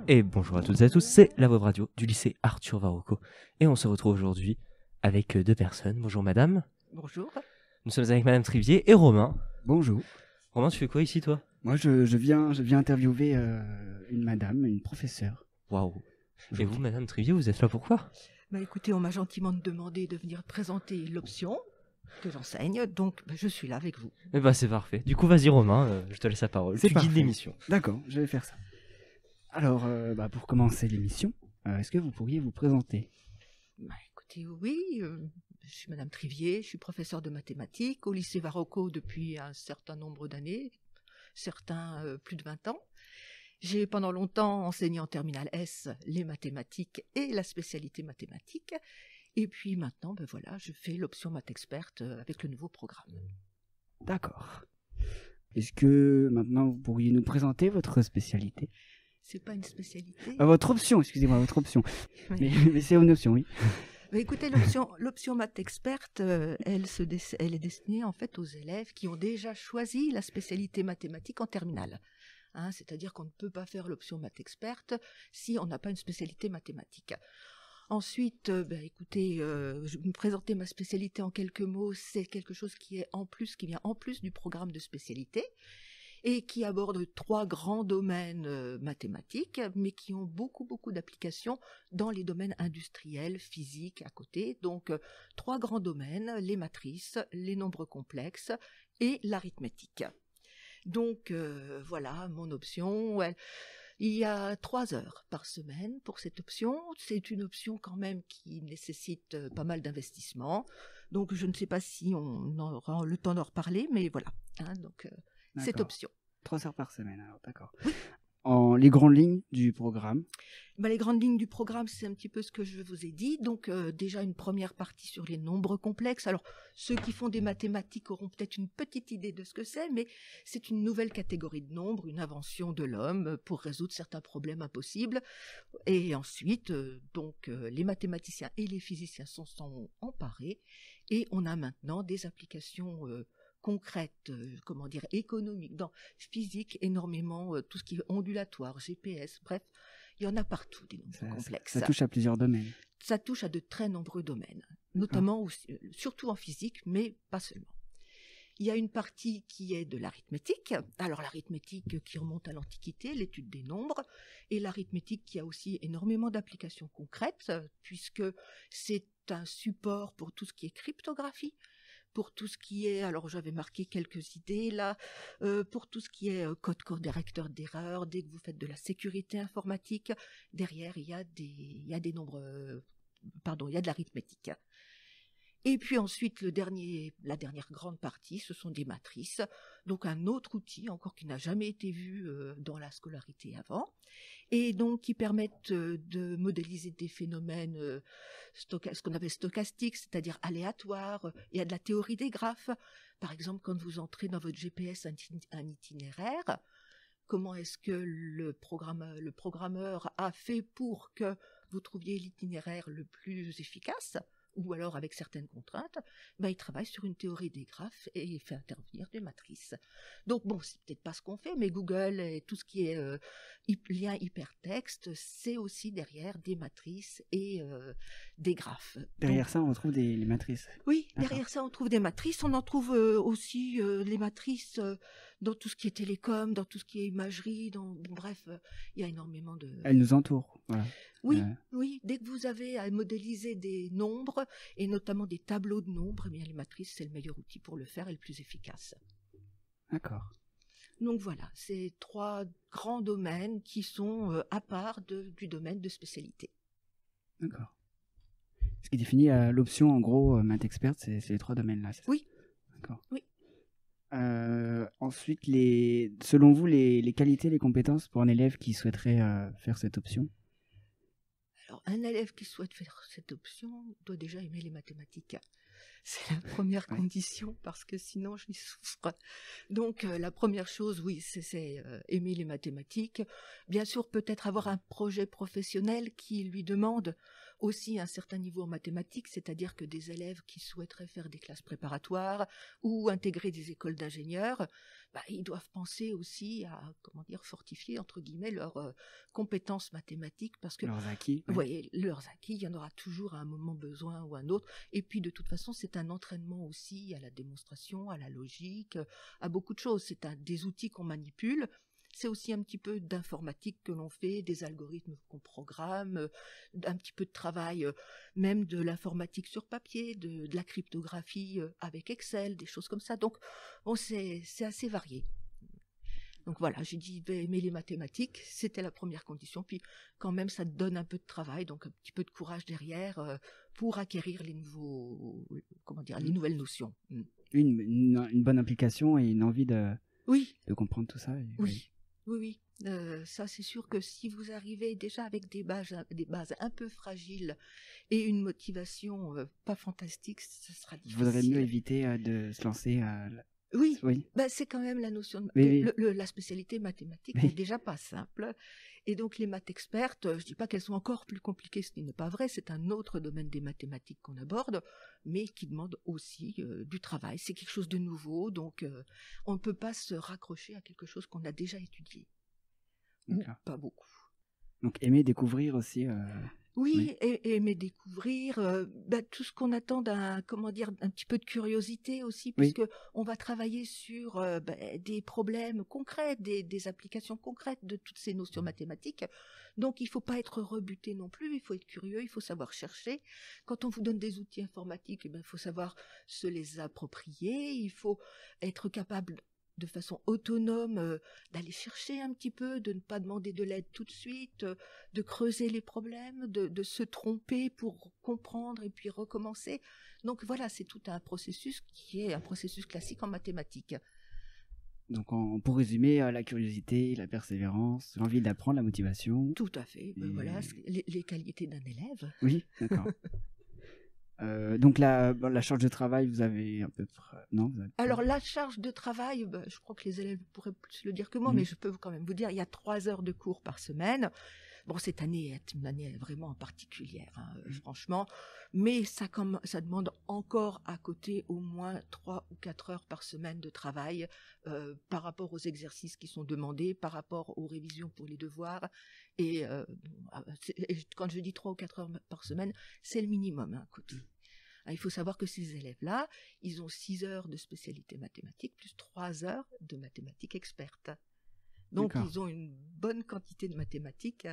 Et bonjour à toutes et à tous, c'est la web radio du lycée Arthur Varocco. Et on se retrouve aujourd'hui avec deux personnes. Bonjour madame. Bonjour. Nous sommes avec madame Trivier et Romain. Bonjour. Romain, tu fais quoi ici toi? Moi je viens interviewer une professeure. Waouh. Et vous madame Trivier, vous êtes là pourquoi? Écoutez, on m'a gentiment demandé de venir présenter l'option que j'enseigne, donc je suis là avec vous. C'est parfait. Du coup vas-y Romain, je te laisse la parole. C'est Tu parfait. guides l'émission. D'accord, je vais faire ça. Alors, pour commencer l'émission, est-ce que vous pourriez vous présenter? Écoutez, oui, je suis madame Trivier, je suis professeure de mathématiques au lycée Varocco depuis un certain nombre d'années, certains plus de 20 ans. J'ai pendant longtemps enseigné en terminale S les mathématiques et la spécialité mathématiques. Et puis maintenant, voilà, je fais l'option Math Expert avec le nouveau programme. D'accord. Est-ce que maintenant vous pourriez nous présenter votre spécialité? C'est pas une spécialité. Votre option, excusez-moi, votre option. Oui. Mais c'est une option, oui. Écoutez, l'option Math Expert, elle est destinée en fait aux élèves qui ont déjà choisi la spécialité mathématique en terminale. C'est-à-dire qu'on ne peut pas faire l'option Math Expert si on n'a pas une spécialité mathématique. Ensuite, écoutez, je vais me présenter ma spécialité en quelques mots. C'est quelque chose qui vient en plus du programme de spécialité et qui aborde 3 grands domaines mathématiques, mais qui ont beaucoup d'applications dans les domaines industriels, physiques à côté. Donc, 3 grands domaines, les matrices, les nombres complexes et l'arithmétique. Donc, voilà mon option. Il y a 3 heures par semaine pour cette option. C'est une option quand même qui nécessite pas mal d'investissement. Donc, je ne sais pas si on aura le temps d'en reparler, mais voilà. Cette option. 3 heures par semaine, alors d'accord. Oui. Les grandes lignes du programme? Les grandes lignes du programme, c'est un petit peu ce que je vous ai dit. Donc, déjà une première partie sur les nombres complexes. Alors, ceux qui font des mathématiques auront peut-être une petite idée de ce que c'est, mais c'est une nouvelle catégorie de nombres, une invention de l'homme pour résoudre certains problèmes impossibles. Et ensuite, les mathématiciens et les physiciens s'en sont emparés. Et on a maintenant des applications concrètes, économiques, dans physique, énormément, tout ce qui est ondulatoire, GPS, bref, il y en a partout des nombres complexes. Ça touche à plusieurs domaines. Ça touche à de très nombreux domaines, notamment aussi, surtout en physique, mais pas seulement. Il y a une partie qui est de l'arithmétique. Alors l'arithmétique qui remonte à l'Antiquité, l'étude des nombres, et l'arithmétique qui a aussi énormément d'applications concrètes, puisque c'est un support pour tout ce qui est cryptographie, pour tout ce qui est, alors j'avais marqué quelques idées là, pour tout ce qui est code correcteur d'erreurs, dès que vous faites de la sécurité informatique, derrière il y a des nombres, il y a de l'arithmétique. Et puis ensuite, la dernière grande partie, ce sont des matrices, donc un autre outil encore qui n'a jamais été vu dans la scolarité avant, et donc qui permettent de modéliser des phénomènes ce qu'on appelle stochastiques, c'est-à-dire aléatoires. Il y a de la théorie des graphes. Par exemple, quand vous entrez dans votre GPS un itinéraire, comment est-ce que le programmeur a fait pour que vous trouviez l'itinéraire le plus efficace, ou alors avec certaines contraintes, il travaille sur une théorie des graphes et il fait intervenir des matrices. Donc c'est peut-être pas ce qu'on fait, mais Google et tout ce qui est lien hypertexte, c'est aussi derrière des matrices et des graphes. Derrière ça, on retrouve les matrices. Oui, derrière ça, on trouve des matrices. On en trouve aussi les matrices dans tout ce qui est télécom, dans tout ce qui est imagerie, bref, il y a énormément de... Elles nous entourent, voilà. Oui, dès que vous avez à modéliser des nombres, et notamment des tableaux de nombres, les matrices, c'est le meilleur outil pour le faire et le plus efficace. D'accord. Donc voilà, c'est 3 grands domaines qui sont à part du domaine de spécialité. D'accord. Ce qui définit l'option, en gros, Math Expert, c'est les 3 domaines-là, c'est ça? Oui. D'accord. Oui. Ensuite, selon vous, les qualités, les compétences pour un élève qui souhaiterait faire cette option? Alors, un élève qui souhaite faire cette option doit déjà aimer les mathématiques. C'est la première Ouais. condition parce que sinon j'y souffre. Donc la première chose, oui, c'est aimer les mathématiques. Bien sûr, peut-être avoir un projet professionnel qui lui demande aussi un certain niveau en mathématiques, c'est-à-dire que des élèves qui souhaiteraient faire des classes préparatoires ou intégrer des écoles d'ingénieurs, ils doivent penser aussi à, comment dire, fortifier, entre guillemets, leurs compétences mathématiques parce que Leurs acquis. vous Ouais. voyez, leurs acquis, il y en aura toujours à un moment besoin ou un autre. Et puis, de toute façon, c'est un entraînement aussi à la démonstration, à la logique, à beaucoup de choses. C'est des outils qu'on manipule. C'est aussi un petit peu d'informatique que l'on fait, des algorithmes qu'on programme, un petit peu de travail, même de l'informatique sur papier, de la cryptographie avec Excel, des choses comme ça. Donc, bon, c'est assez varié. Donc voilà, j'ai dit aimer les mathématiques, c'était la première condition. Puis quand même, ça te donne un peu de travail, donc un petit peu de courage derrière pour acquérir les les nouvelles notions. Une bonne implication et une envie Oui, de comprendre tout ça. oui, oui. Ça, c'est sûr que si vous arrivez déjà avec des bases un peu fragiles et une motivation pas fantastique, ça sera Il vaudrait mieux difficile. éviter de se lancer Oui, Oui. c'est quand même la notion de Oui, oui. la spécialité mathématique Oui. n'est déjà pas simple. Et donc les maths expertes, je dis pas qu'elles sont encore plus compliquées, ce n'est pas vrai, c'est un autre domaine des mathématiques qu'on aborde, mais qui demande aussi du travail. C'est quelque chose de nouveau, donc on ne peut pas se raccrocher à quelque chose qu'on a déjà étudié. Ou D'accord. pas beaucoup. Donc aimer découvrir aussi. Oui, et aimer découvrir tout ce qu'on attend d'un petit peu de curiosité aussi, Oui. puisque on va travailler sur des problèmes concrets, des applications concrètes de toutes ces notions mathématiques. Donc il faut pas être rebuté non plus, il faut être curieux, il faut savoir chercher. Quand on vous donne des outils informatiques, il faut savoir se les approprier, il faut être capable de façon autonome d'aller chercher un petit peu, de ne pas demander de l'aide tout de suite, de creuser les problèmes, de se tromper pour comprendre et puis recommencer. Donc voilà, c'est tout un processus qui est un processus classique en mathématiques. Donc pour résumer, la curiosité, la persévérance, l'envie d'apprendre, la motivation. Tout à fait. Et- Voilà, les qualités d'un élève. Oui, d'accord. Donc la charge de travail, vous avez à peu près... Non, vous avez pas- Alors la charge de travail, je crois que les élèves pourraient plus le dire que moi, Mhm. mais je peux quand même vous dire, il y a 3 heures de cours par semaine. Bon, cette année est une année vraiment particulière, franchement, mais ça demande encore à côté au moins 3 ou 4 heures par semaine de travail par rapport aux exercices qui sont demandés, par rapport aux révisions pour les devoirs. Et quand je dis 3 ou 4 heures par semaine, c'est le minimum à côté. Il faut savoir que ces élèves-là, ils ont 6 heures de spécialité mathématique plus 3 heures de mathématiques expertes. Donc, D'accord. ils ont une bonne quantité de mathématiques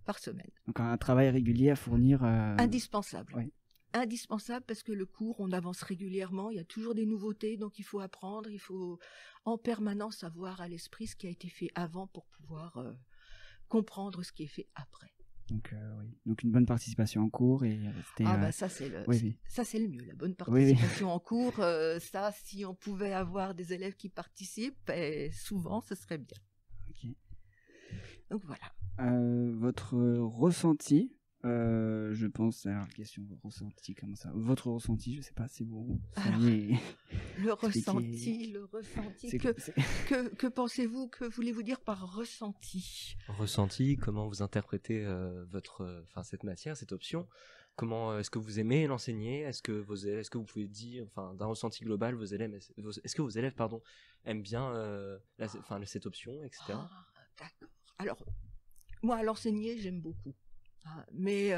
par semaine. Donc un travail régulier à fournir. Indispensable. Oui. Indispensable parce que le cours, on avance régulièrement, il y a toujours des nouveautés, donc il faut apprendre, il faut en permanence avoir à l'esprit ce qui a été fait avant pour pouvoir comprendre ce qui est fait après. Donc oui. Donc une bonne participation en cours et rester. Ça c'est le Oui, oui. ça c'est le mieux, la bonne Oui, oui. participation en cours. Ça, si on pouvait avoir des élèves qui participent, souvent, ce serait bien. Ok. Donc voilà. Votre ressenti, je pense à la question ressenti, comment ça? Votre ressenti, je sais pas, c'est bon. Alors, le Expliquez. ressenti. C'est- Que pensez-vous, que voulez-vous dire par ressenti? Ressenti, comment vous interprétez cette matière, cette option? Comment est-ce que vous aimez l'enseigner? Est-ce que vous pouvez dire, d'un ressenti global, est-ce que vos élèves, aiment bien cette option, etc. D'accord. Alors, moi, à l'enseigner, j'aime beaucoup. Mais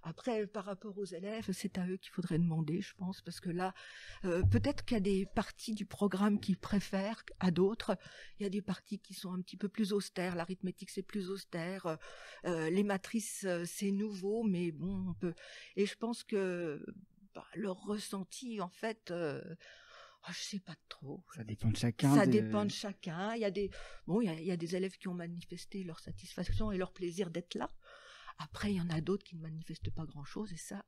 après, par rapport aux élèves, c'est à eux qu'il faudrait demander, je pense, parce que là, peut-être qu'il y a des parties du programme qu'ils préfèrent à d'autres. Il y a des parties qui sont un petit peu plus austères. L'arithmétique, c'est plus austère. Les matrices, c'est nouveau, mais bon, on peut... Et je pense que leur ressenti, en fait... je sais pas trop. Ça dépend de chacun. Ça dépend de chacun. Il y a des élèves qui ont manifesté leur satisfaction et leur plaisir d'être là. Après, il y en a d'autres qui ne manifestent pas grand-chose et ça,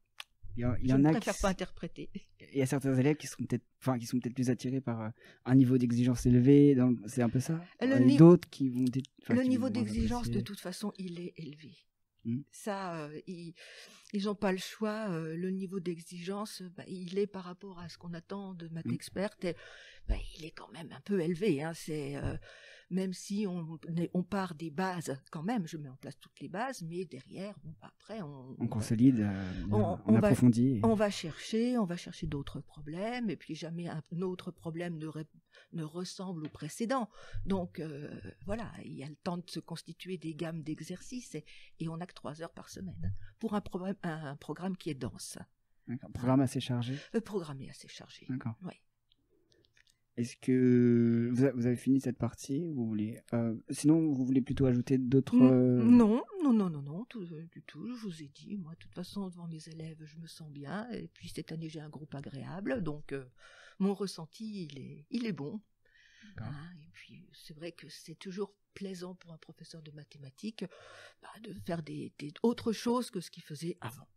il y je en ne a préfère pas interpréter. Il y a certains élèves qui sont peut-être plus attirés par un niveau d'exigence élevé. C'est un peu ça. Le Et d'autres qui vont. Le niveau d'exigence, de toute façon, il est élevé. Ça, ils n'ont pas le choix. Le niveau d'exigence, il est par rapport à ce qu'on attend de maths experte. Et, il est quand même un peu élevé. Hein. C'est même si on part des bases, quand même, je mets en place toutes les bases, mais derrière, après, on consolide, on approfondit. On va chercher d'autres problèmes, et puis jamais un autre problème ne ressemble au précédent. Donc voilà, il y a le temps de se constituer des gammes d'exercices, et on n'a que 3 heures par semaine pour un programme qui est dense. D'accord. Programme assez chargé. Programme est assez chargé. D'accord. Oui. Est-ce que vous avez fini cette partie, vous voulez sinon vous voulez plutôt ajouter d'autres Non, du tout. Je vous ai dit, moi, de toute façon, devant mes élèves, je me sens bien. Et puis cette année, j'ai un groupe agréable, donc mon ressenti, il est bon. Hein, et puis c'est vrai que c'est toujours plaisant pour un professeur de mathématiques de faire autre chose que ce qu'il faisait avant.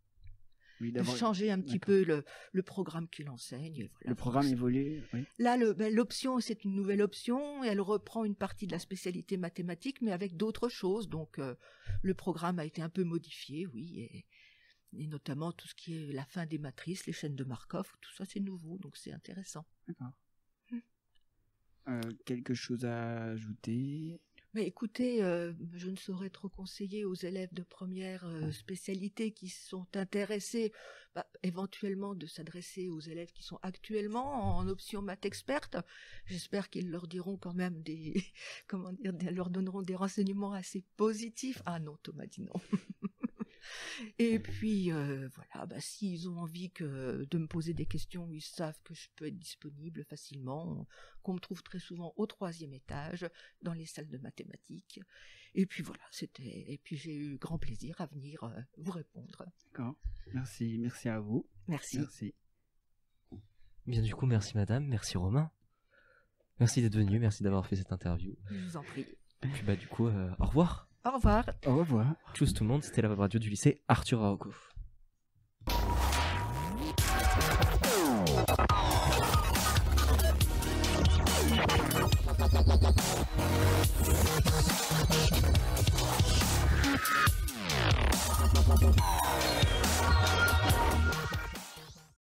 Oui, de changer un petit peu le programme qu'il enseigne. Et voilà, le programme évolue, oui. Là, l'option, c'est une nouvelle option, et elle reprend une partie de la spécialité mathématique, mais avec d'autres choses. Donc, le programme a été un peu modifié, oui, et notamment tout ce qui est la fin des matrices, les chaînes de Markov, tout ça, c'est nouveau, donc c'est intéressant. D'accord. Quelque chose à ajouter ? Mais écoutez, je ne saurais trop conseiller aux élèves de première spécialité qui sont intéressés, éventuellement de s'adresser aux élèves qui sont actuellement en option maths experte. J'espère qu'ils leur diront quand même leur donneront des renseignements assez positifs. Ah non, Thomas dit non. Et puis voilà, s'ils ont envie de me poser des questions, ils savent que je peux être disponible facilement, qu'on me trouve très souvent au 3e étage, dans les salles de mathématiques. Et puis voilà, et puis j'ai eu grand plaisir à venir vous répondre. D'accord, merci à vous. Merci. Bien, du coup, merci madame, merci Romain. Merci d'être venu, merci d'avoir fait cette interview. Je vous en prie. Et puis du coup, au revoir. Au revoir. Au revoir. Tchuss tout le monde, c'était la web radio du lycée Arthur Rauco.